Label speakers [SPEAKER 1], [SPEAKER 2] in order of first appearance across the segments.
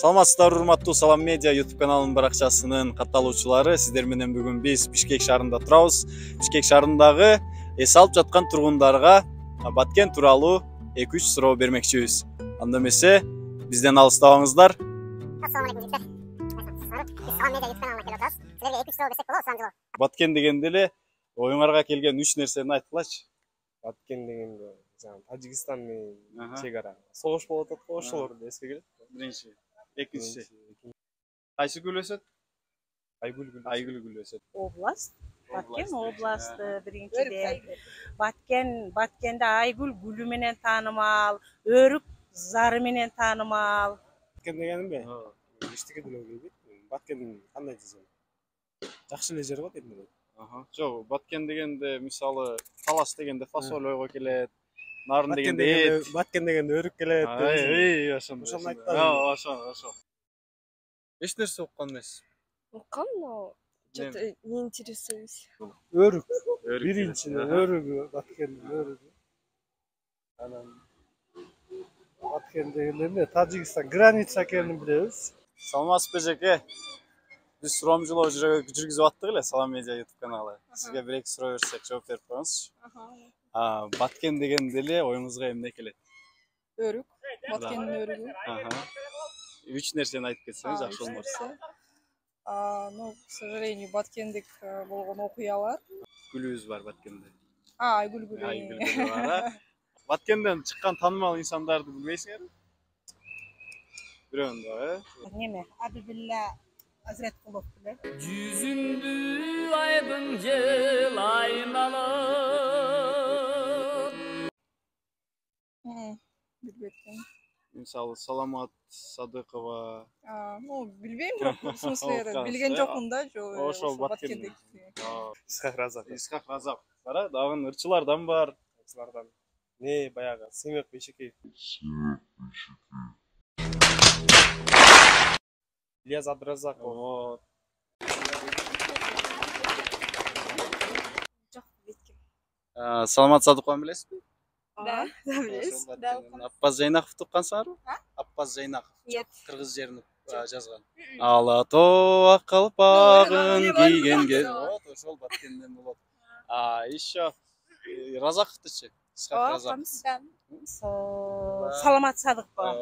[SPEAKER 1] Саламатсыздар, урматтуу Салам Медиа YouTube каналынын баракчасынын катталуучулары. Сиздер менен бүгүн биз Бишкек шаарында турабыз. Бишкек шаарындагы эс алып жаткан тургундарга Баткен тууралуу 2-3 суроо бермекчибиз. Анда эмесе бизден алыстабаңыздар.
[SPEAKER 2] Ассаламу алейкум жигиттер. Биз Салам Медиа YouTube каналына келип атабыз. Силерге 2-3 суроо берсек болобу, сурамжылоо.
[SPEAKER 1] Баткен дегенде эле оюңарга келген 3 нерсени айткылачы.
[SPEAKER 3] Баткен дегенде Тажикстан менен чек ара. Согуш болуп атат го, ошолорду эске келет.
[SPEAKER 1] Биринчи, экинчи. Кайсы гүл өсөт?
[SPEAKER 3] Айгүл гүл.
[SPEAKER 1] Айгүл гүл өсөт.
[SPEAKER 4] Область. Баткен областы биринчиден. Баткенде айгүл гүлү менен таанымал, өрүк зары менен таанымал.
[SPEAKER 3] Баткен дегенде эчтеке деле келбейт. Баткен кандай десем? Жакшы эле жер го дейм эле.
[SPEAKER 1] Жок, Баткен дегенде мисалы талас дегенде фасоль ойго келет. Нарын дегенде эт.
[SPEAKER 3] Баткен дегенде өрүк келет.
[SPEAKER 1] Ошону
[SPEAKER 3] айттым.
[SPEAKER 1] ошо. Эч нерсе уккан эмес.
[SPEAKER 5] Уккам, но что-то не интересуюсь.
[SPEAKER 3] Өрүк. Биринчиден өрүгү, Баткендин өрүгү. Анан Баткен дегенде эмне? Тажикстан граница экенин билебиз.
[SPEAKER 1] Саламатсызбы жеке? Биз сурамжылоо жүргүзүп аттык эле Салам Медиа YouTube каналы. Сизге бир-эки суроо берсек, жооп берип коюңузчу. Баткен дегенде эле оюңузга эмне келет?
[SPEAKER 5] Өрүк. Баткендин өрүгү.
[SPEAKER 1] 3 нерсени айтып кетсеңиз жакшы болмок.
[SPEAKER 5] Ну, к сожалению, Баткендик болгон окуялар.
[SPEAKER 1] Гүлүбүз бар Баткенде.
[SPEAKER 5] Айгүл гүлү.
[SPEAKER 1] Айгүл гүлү бар. Баткенден чыккан таанымал инсандарды билбейсиңерби? Бирөөнү да,
[SPEAKER 4] Неме? Абибилла Азретқулов билем.
[SPEAKER 6] Жүзүндү айдын жел айналып.
[SPEAKER 5] Билбейм.
[SPEAKER 1] Мисалы Саламат Садыкова.
[SPEAKER 5] Ну, билбейм, бирок в смысле билген жокмун да,
[SPEAKER 1] Ошол
[SPEAKER 5] Баткендик.
[SPEAKER 3] Исхак Разак.
[SPEAKER 1] Исхак Разак бар, дагы ырчылардан бар.
[SPEAKER 3] Ырчылардан. Не баягы Семек Бейшекеев. Ильяс Абдразаков.
[SPEAKER 5] Жок, билбейм.
[SPEAKER 1] Саламат Садыкованы билесизби?
[SPEAKER 5] Да, билебиз.
[SPEAKER 1] Аппаз Жайнаковду уккансыңарбы? Аппаз Жайнаков.
[SPEAKER 5] Нет.
[SPEAKER 1] Кыргыз жерин жазган. Ала тоо ак калпагын кийгенге. Вот, ошол Баткенден болот. Еще Разаковдучу? Исхак Разак.
[SPEAKER 4] Саламат Садыкова.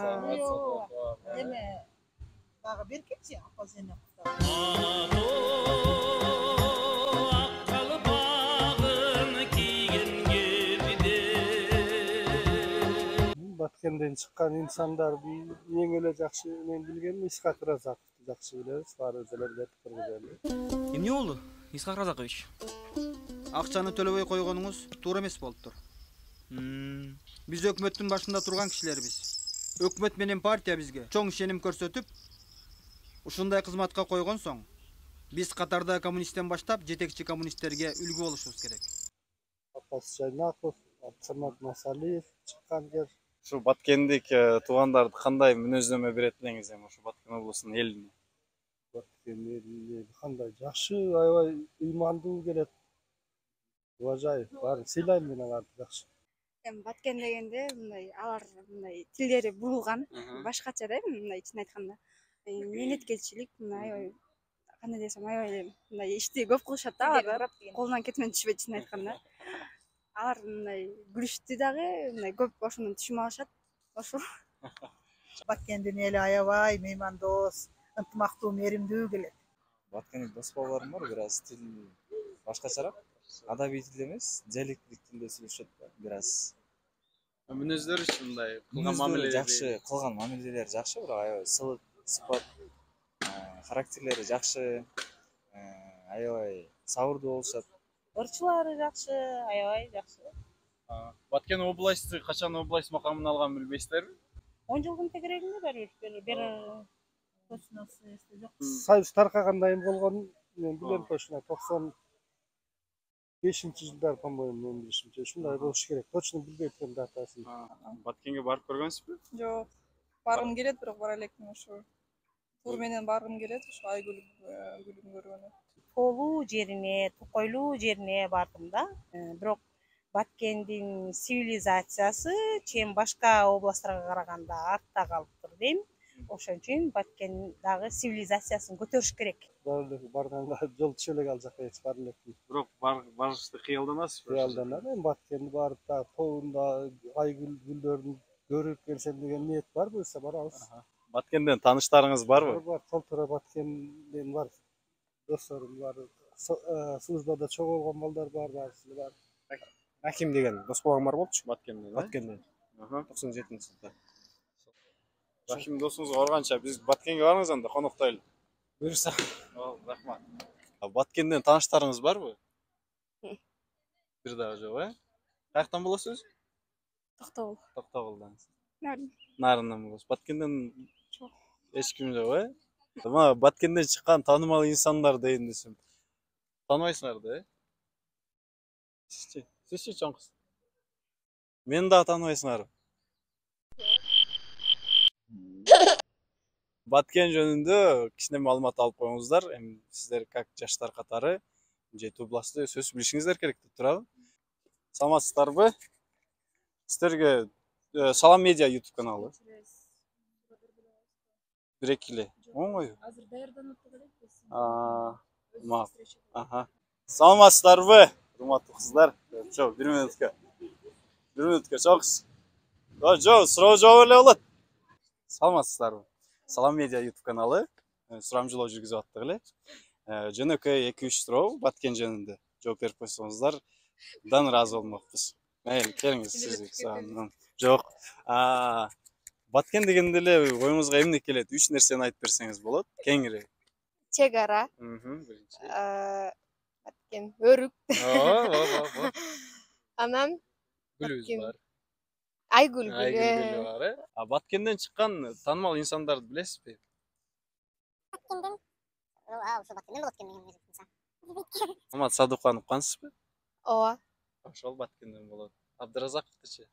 [SPEAKER 1] Саламат Садыкова.
[SPEAKER 4] Неме? Дагы бир кимчи Аппаз Жайнаков.
[SPEAKER 3] Batkenden çıkan insanlar en öyle jakşı men bilgenim Исхак Разаковду жакшы билебиz. Баарыбыз эле билет Кыргыз эли.
[SPEAKER 7] Эмне болду? Исхак Разакович. Акчаны төлөбөй койгонуңуз туура эмес болуптур. Биз өкмөттүн башында турган кишилербиз. Өкмөт менен партия бизге чоң ишеним көрсөтүп, ушундай кызматка койгон соң, биз катарда коммунисттен баштап жетекчи коммунисттерге үлгү болушубуз керек.
[SPEAKER 3] Аппаз Жайнаков, Самат Масалиев чыккан жер.
[SPEAKER 1] Şu Batkendик туугандарды кандай мүнөздөмө берет элеңиз эми ошо Баткен облусунун элине?
[SPEAKER 3] Баткен элине кандай жакшы, аябай ыймандуу келет. Уважаю, баарын сыйлайм мен аларды жакшы.
[SPEAKER 8] Баткен дегенде мындай алар мындай тилдери бурулган, башкача да мындай чын айтканда. Менеткелчилик мындай кандай десем аябай мындай ишти көп кылышат да алар. Колунан кетмей түшпөйт чын айтканда. Алар мындай күлүштү дагы, мындай көп ошондон түшүм алышат. Ошол.
[SPEAKER 4] Баткендин эли аябай меймандос, ынтымактуу, мээримдүү келет.
[SPEAKER 9] Баткендик дос балдарым бар, бир аз тил башкачараак. Адабий тилде эмес, диалектик тилде сүйлөшөт бир аз.
[SPEAKER 1] Мүнөздөрү ушундай кылган мамилелери
[SPEAKER 9] жакшы, кылган мамилелери жакшы, бирок аябай сылык, сыпат, характерлери жакшы, аябай сабырдуу болушат.
[SPEAKER 4] Ырчылары жакшы, аябай жакшы.
[SPEAKER 1] Баткен областы качан область макамын алган билбейсиздерби?
[SPEAKER 4] 10 жылдын тегерегинде бир точносы эсте жок.
[SPEAKER 3] Союз таркагандан болгон мен билем точно 95-жылдар, по-моему, мен билишимче ушундай болуш керек. Точно билбейт экен датасын.
[SPEAKER 1] Баткенге барып көргөнсүзбү?
[SPEAKER 5] Жок. Баргым келет, бирок бара элекмин ошо. Тур менен баргым келет, ошо айгүл гүлүн көргөнү.
[SPEAKER 4] Тоолуу жерине, токойлуу жерине бардым да. Бирок Баткендин цивилизациясы чейин башка областтарга караганда артта калыптыр дейм. Ошон үчүн Баткен дагы цивилизациясын көтөрүш керек.
[SPEAKER 3] Барганда жол түшө элек ал жака эч бара элекпин.
[SPEAKER 1] Бирок барышты кыялданасызбы?
[SPEAKER 3] Кыялданам, эми Баткенди барып да тоонда айгүл гүлдөрүн көрүп келсем деген ниет бар, буюрса барабыз.
[SPEAKER 1] Баткенден тааныштарыңыз барбы?
[SPEAKER 3] Бар, толтура Баткенден бар. Досторум бар. Службада чогулган балдар бар, баарысы бар.
[SPEAKER 10] Аким деген дос болгон бар болчу.
[SPEAKER 1] Баткенден.
[SPEAKER 10] Баткенден. 97-жылда.
[SPEAKER 1] Рахим досуңузга барганча биз Баткенге барыңыз анда коноктойлу.
[SPEAKER 10] Буюрса.
[SPEAKER 1] Рахмат. Баткенден тааныштарыңыз барбы? Бир дагы жок, Каяктан болосуз?
[SPEAKER 8] Токтогул.
[SPEAKER 1] Токтогулдан.
[SPEAKER 8] Нарын.
[SPEAKER 1] Нарындан болосуз. Баткенден эч ким жок, Мына Баткенден чыккан таанымал инсандар дейин десем. Тааныбайсыңар Сизчи чоң кыз? Мени дагы тааныбайсыңарбы? Баткен жөнүндө кичине маалымат алып коюңуздар. Эми сиздер как жаштар катары жети областты сөз билишиңиздер керек деп турабы? Саламатсыздарбы? Сиздерге Салам Медиа YouTube каналы. Бир-эки эле. Оңой.
[SPEAKER 4] Азыр даярданып элекпиз.
[SPEAKER 1] Саламатсыздарбы? Урматтуу кыздар. Жок, 1 минутка. 1 минутка чоксуз. Жок, суроо жооп эле болот. Саламатсыздарбы? Салам Медиа YouTube каналы. Сурамжылоо жүргүзүп аттык эле. Жөнөкөй 2-3 суроо Баткен жөнүндө жооп берип койсоңуздар, дан ыраазы болмокпуз. Мейли, келиңиз сиз. Жок. Баткен дегенде эле оюңузга эмне келет? 3 нерсени айтып берсеңиз болот. Кеңири.
[SPEAKER 8] Чек ара.
[SPEAKER 1] Биринчи.
[SPEAKER 8] Баткен өрүк. Анан
[SPEAKER 1] Гүлүбүз бар.
[SPEAKER 8] айгүл
[SPEAKER 1] Айгүл бар, Баткенден чыккан таанымал инсандарды билесизби?
[SPEAKER 2] Баткенден? Ошо Баткенден болот экен деген инсан.
[SPEAKER 1] Амат Садыканов уккансызбы?
[SPEAKER 8] Ооба.
[SPEAKER 1] Ошол Баткенден болот. Абдыразаковдучу?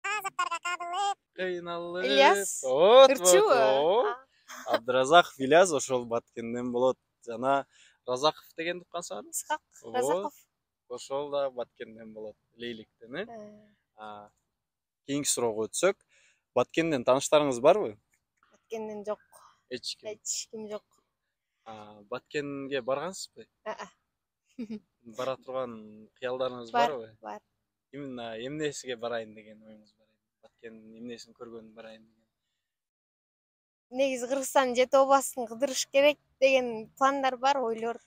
[SPEAKER 2] Азаптарга кабылып.
[SPEAKER 1] Кыйналып.
[SPEAKER 8] Ильяс.
[SPEAKER 1] Ырчыбы? Абдыразаков Ильяс ошол Баткенден болот. Жана Разаков дегенди уккансыңарбы?
[SPEAKER 8] Исхак Разаков.
[SPEAKER 1] Ошол да Баткенден болот. Лейликтен, Кийинки суроого өтсөк, Баткенден тааныштарыңыз барбы?
[SPEAKER 8] Баткенден жок.
[SPEAKER 1] Эч
[SPEAKER 8] ким жок.
[SPEAKER 1] Баткенге баргансызбы? Бара турган кыялдарыңыз барбы?
[SPEAKER 8] Бар.
[SPEAKER 1] Именно эмнесиге барайын деген оюңуз бар? Баткен эмнесин көргөнү барайын деген.
[SPEAKER 8] Негизи Кыргызстандын жети областын кыдырыш керек деген пландар бар, ойлор.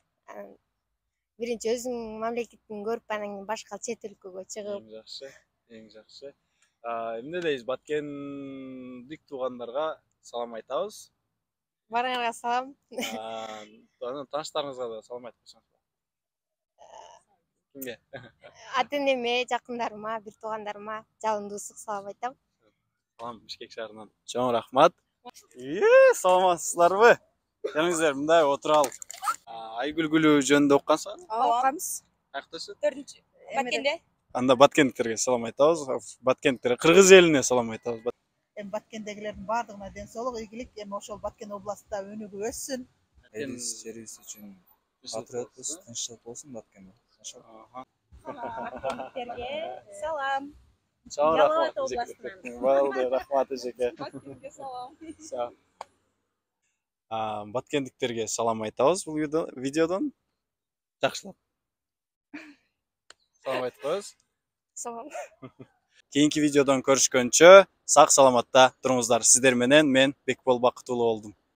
[SPEAKER 8] Биринчи өзүң мамлекетин көрүп, анан кийин башка чет өлкөгө чыгып.
[SPEAKER 1] Эң жакшы. Эмне дейбиз? Баткендик туугандарга салам айтабыз.
[SPEAKER 8] Барыңарга салам.
[SPEAKER 1] Тааныштарыңызга да салам айтып койсоңуз. Кимге?
[SPEAKER 8] Ата-энеме, жакындарыма, бир туугандарыма жалындуусук салам айтам.
[SPEAKER 1] Салам Бишкек шаарынан. Чоң рахмат. Саламатсыздарбы? Келиңиздер, мындай отуралы. Айгүл гүлү жөнүндө уккансызбы?
[SPEAKER 8] Окумуз.
[SPEAKER 1] Каяктасыз?
[SPEAKER 8] 4-чү. Баткенде.
[SPEAKER 1] Анда Баткендиктерге салам айтабыз. Баткендиктер Кыргыз элине салам айтабыз.
[SPEAKER 4] Эми Баткендегилердин баардыгына ден соолук, ийгилик, эми ошол Баткен областында өнүгүп өссүн.
[SPEAKER 9] Элибиз, жерибиз үчүн патриотбуз, тынччылык болсун Баткенде. Ошол.
[SPEAKER 4] Баткендиктерге салам.
[SPEAKER 1] Чоң
[SPEAKER 4] Жалал
[SPEAKER 1] рахмат.
[SPEAKER 4] областынан.
[SPEAKER 1] Болду, рахмат эжеке.
[SPEAKER 5] Баткенге салам.
[SPEAKER 1] Баткендиктерге салам айтабыз бул видеодон. Жакшылап. Салам айтып коебуз.
[SPEAKER 8] Салам.
[SPEAKER 1] Кийинки видеодон көрүшкөнчө сак саламатта туруңуздар. Сиздер менен мен Бекбол Бакытуулу болдум.